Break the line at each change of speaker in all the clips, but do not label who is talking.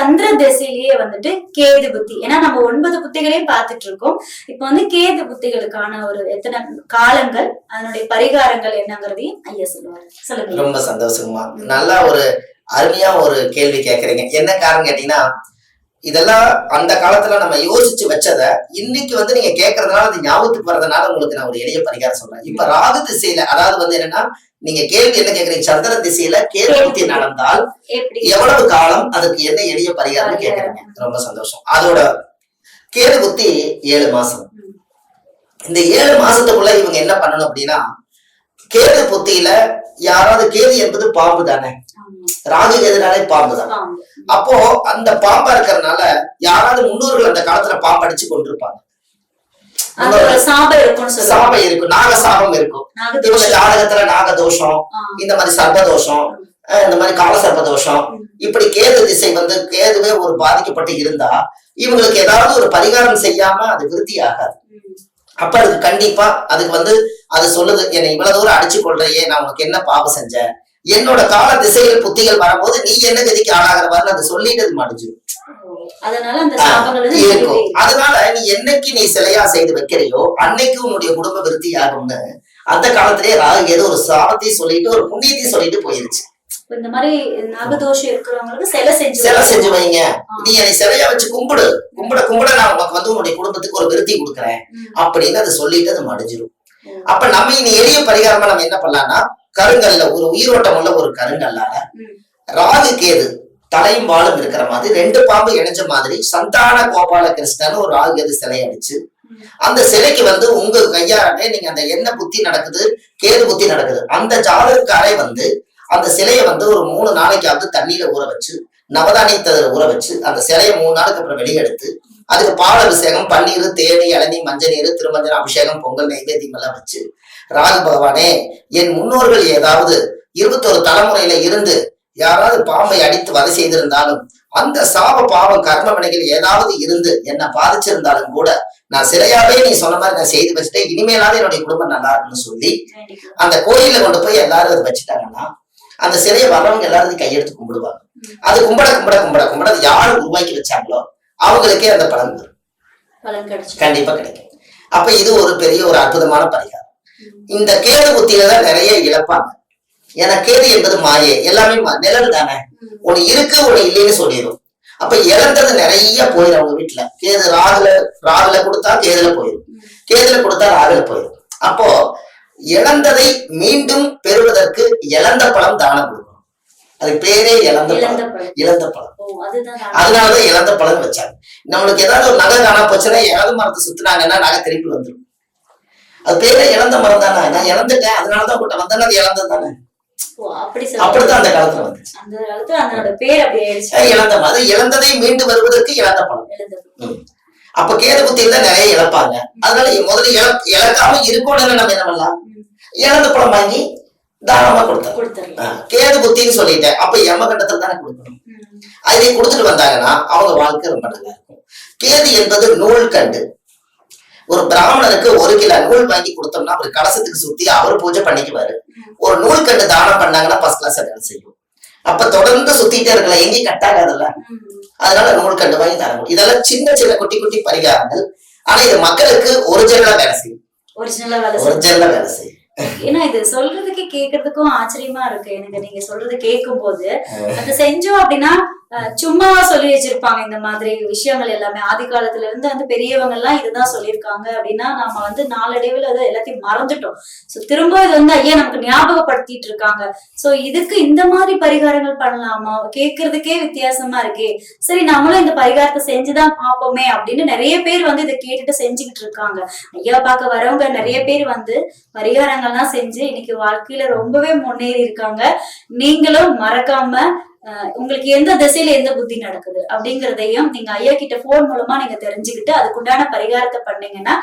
சந்திர திசையிலேயே வந்துட்டு கேது புத்தி, ஏன்னா நம்ம 9 புத்திகளையும் பார்த்துட்டு இருக்கோம். இப்ப வந்து கேது புத்திகளுக்கான ஒரு எத்தனை காலங்கள், அதனுடைய பரிகாரங்கள் என்னங்கிறதையும் ஐயா சொல்லுவாரு. சொல்லுங்க.
ரொம்ப சந்தோஷமா, நல்லா ஒரு அருமையா ஒரு கேள்வி கேக்குறீங்க. என்ன காரணம் கேட்டீங்கன்னா, இதெல்லாம் அந்த காலத்துல நம்ம யோசிச்சு வச்சத இன்னைக்கு வந்து நீங்க கேட்கறதுனால அது ஞாபகத்துக்கு வர்றதுனால உங்களுக்கு நான் ஒரு எளிய பரிகாரம் சொல்றேன். இப்ப ராகு திசையில, அதாவது வந்து என்னன்னா, நீங்க கேள்வி என்ன கேக்குறீங்க, சந்திர திசையில கேது புத்தி நடந்தால் எவ்வளவு காலம், அதுக்கு என்ன எளிய பரிகாரம் கேக்குறீங்க. ரொம்ப சந்தோஷம். அதோட கேது புத்தி 7 மாசம். இந்த 7 மாசத்துக்குள்ள இவங்க என்ன பண்ணணும் அப்படின்னா, கேது புத்தியில யாராவது, கேது என்பது பாம்பு தானே, ராகு கேதுனாலே பாம்பு தான். அப்போ அந்த பாம்பா இருக்கிறதுனால யாராவது முன்னோர்கள் அந்த காலத்துல பாம்பு அடிச்சு கொண்டிருப்பாங்க. சாபம் இருக்கும், நாக சாபம் இருக்கும். இவங்க ஜாதகத்துல நாகதோஷம், இந்த மாதிரி சர்பதோஷம், இந்த மாதிரி கால சர்பதோஷம், இப்படி கேது திசை வந்து கேதுவே ஒரு பாதிக்கப்பட்டு இருந்தா இவங்களுக்கு ஏதாவது ஒரு பரிகாரம் செய்யாம அது விருத்தி ஆகாது. அப்ப அதுக்கு கண்டிப்பா அதுக்கு வந்து அது சொல்லுது, என்னை இவ்வளவு தூரம் அடிச்சு கொள்றையே, நான் உனக்கு என்ன பாவம் செஞ்சேன், என்னோட கால திசைகள் புத்திகள் வரும்போது நீ என்ன கதிக்கு ஆளாகிறவாரு அது சொல்லிட்டு அது மடிஞ்சிடும். இருக்கும். அதனால நீ என்னைக்கு நீ சிலையா செய்து வைக்கிறையோ அன்னைக்கு உன்னுடைய குடும்ப விருத்தி ஆகும்னு அந்த காலத்திலேயே ராகு ஏதோ ஒரு சாபத்தையும் சொல்லிட்டு ஒரு புண்ணியத்தையும் சொல்லிட்டு போயிருச்சு.
இந்த மாதிரி நாகதோஷம் இருக்கிறவங்களுக்கு சிலை
செஞ்சு வைங்க, நீ என்னை சிலையா வச்சு கும்பிடு, கும்பிட நான் உனக்கு வந்து உன்னுடைய குடும்பத்துக்கு ஒரு விருத்தி கொடுக்குறேன் அப்படின்னு அது சொல்லிட்டு அது மடிஞ்சிடும். அப்ப நம்ம இனி எளிய பரிகாரமா நம்ம என்ன பண்ணலாம்னா, கருங்கல்ல ஒரு உயிரோட்டம் உள்ள ஒரு கருங்கல்லால ராகு கேது தலையும் வாழும் இருக்கிற மாதிரி 2 பாம்பு இணைஞ்ச மாதிரி சந்தான கோபால கிருஷ்ணன் ஒரு ராகு கேது சிலை அடிச்சு அந்த சிலைக்கு வந்து உங்க கையாலே நீங்க அந்த என்ன புத்தி நடக்குது, கேது புத்தி நடக்குது, அந்த ஜாதகக்காரை வந்து அந்த சிலையை வந்து ஒரு 3 நாளைக்காவது தண்ணியில ஊற வச்சு நவதானியத்தை ஊற வச்சு அந்த சிலையை 3 நாளுக்கு அப்புறம் வெளியெடுத்து அதுக்கு பால் அபிஷேகம், பன்னீர், தேனி, இளநீ, மஞ்சள் நீர், திருமஞ்சன அபிஷேகம், பொங்கல், நைவேத்தியம் எல்லாம் வச்சு, ராகு பகவானே, என் முன்னோர்கள் ஏதாவது 21 தலைமுறையில இருந்து யாராவது பாம்பை அடித்து வதை செய்திருந்தாலும் அந்த சாப பாவம் கர்ம வினைகள் ஏதாவது இருந்து என்ன பாதிச்சிருந்தாலும் கூட நான் சிலையாவே நீ சொன்ன மாதிரி நான் செய்து வச்சுட்டேன், இனிமேலாவது என்னுடைய குடும்பம் நல்லா இருக்குன்னு சொல்லி அந்த கோயில கொண்டு போய் எல்லாரும் அதை வச்சுட்டாங்கன்னா அந்த சிலையை வர்றவங்க எல்லாரும் கையெடுத்து கும்பிடுவாங்க. அது கும்பிட அது யாரு உருவாக்கி வச்சாங்களோ அவங்களுக்கே அந்த பலன் வரும், கண்டிப்பா கிடைக்கும். அப்ப இது ஒரு பெரிய ஒரு அற்புதமான பரிகாரம். இந்த கேது புத்தியில தான் நிறைய இழப்பாங்க. ஏன்னா கேது என்பது மாயே, எல்லாமே நிழல் தானே, ஒண்ணு இருக்கு ஒண்ணு இல்லைன்னு சொல்லிடும். அப்ப இழந்தது நிறைய போயிடும் அவங்க வீட்டுல. கேது ராகுல கொடுத்தா கேதுல போயிடும், கேதுல கொடுத்தா ராகுல போயிடும். அப்போ இழந்ததை மீண்டும் பெறுவதற்கு இழந்த பழம் தானம் கொடுக்கணும். அது பேரே இழந்த பழம். அதனாலதான் இழந்த பழம் வச்சாங்க. நம்மளுக்கு ஏதாவது ஒரு நகை காணா போச்சுன்னா இழந்த மரத்தை சுத்தினாங்கன்னா நகை திருப்பி வந்துடும். அது பேரே இழந்த மரம் தானே, நான் இழந்துட்டேன் அதனாலதான் கூட்ட வந்தேன்னா அது இழந்தது தானே. அப்படித்தான் அந்த காலத்துல வந்துச்சு. இழந்த மரம், இழந்ததை மீண்டு வருவதற்கு இழந்த பழம். அப்ப கேது புத்தியில நிறைய இழப்பாங்க. அதனால முதல்ல இழக்காம இருக்கணும்னு நம்ம என்ன பண்ணலாம், இழந்த பழம் வாங்கி தானமா கொடுத்தோம். கேது புத்தின்னு சொல்லிட்டேன், அப்ப யமகண்டத்துல தானே கொடுக்கணும். அதை கொடுத்துட்டு வந்தாங்கன்னா அவங்க வாழ்க்கை ரொம்ப நல்லா இருக்கும். கேது என்பது நூல் கண்டு. ஒரு பிராமணருக்கு 1 கிலோ நூல் வாங்கி கொடுத்தோம்னா ஒரு கலசத்துக்கு சுத்தி அவர் பூஜை பண்ணிக்குவாரு. ஒரு நூல் கண்டு தானம் பண்ணாங்கன்னா ஃபர்ஸ்ட் கிளாஸ் வேலை செய்யும். அப்ப தொடர்ந்து சுத்திட்டே இருக்கலாம், எங்கேயும் கட்டாகாதுல்ல. அதனால நூல் கண்டு வாங்கி தானம். இதெல்லாம் சின்ன சின்ன குட்டி குட்டி பரிகாரங்கள். ஆனா இது மக்களுக்கு ஒரிஜினலா வேலை செய்யும், ஒரிஜினலா வேலை செய்யும்.
ஏன்னா இது சொல்றதுக்கு கேக்குறதுக்கும் ஆச்சரியமா இருக்கு எனக்கு. நீங்க சொல்றது கேட்கும் போது அது செஞ்சோம் அப்படின்னா சும்மாவா சொல்லி வச்சிருப்பாங்க இந்த மாதிரி விஷயங்கள் எல்லாமே. ஆதி காலத்துல இருந்து அந்த பெரியவங்க எல்லாம் இதுதான் சொல்லியிருக்காங்க அப்படின்னா நம்ம வந்து நாளடைவில் அதை எல்லாத்தையும் மறந்துட்டோம். சோ திரும்ப இது வந்து ஐயா நமக்கு ஞாபகப்படுத்திட்டு இருக்காங்க. சோ இதுக்கு இந்த மாதிரி பரிகாரங்கள் பண்ணலாமா, கேட்கறதுக்கே வித்தியாசமா இருக்கே, சரி நம்மளும் இந்த பரிகாரத்தை செஞ்சுதான் பார்ப்போமே அப்படின்னு நிறைய பேர் வந்து இதை கேட்டுட்டு செஞ்சுக்கிட்டு இருக்காங்க. ஐயா பார்க்க வரவங்க நிறைய பேர் வந்து பரிகாரங்கள்லாம் செஞ்சு இன்னைக்கு வாழ்க்கையில ரொம்பவே முன்னேறி இருக்காங்க. நீங்களும் மறக்காம உங்களுக்கு எந்த திசையில எந்த புத்தி நடக்குது அப்படிங்கறதையும் நீங்க ஐயா கிட்ட போன் மூலமா நீங்க தெரிஞ்சுக்கிட்டு அதுக்குண்டான பரிகாரத்தை பண்ணீங்கன்னா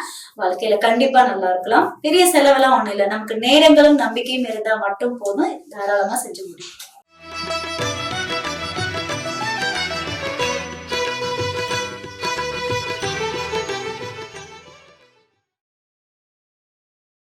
வாழ்க்கையில கண்டிப்பா நல்லா இருக்கலாம். பெரிய செலவெல்லாம் ஒண்ணும் இல்லை, நமக்கு நேரங்களும் நம்பிக்கையும் இருந்தா மட்டும் போதும், தாராளமா செஞ்சு முடியும்.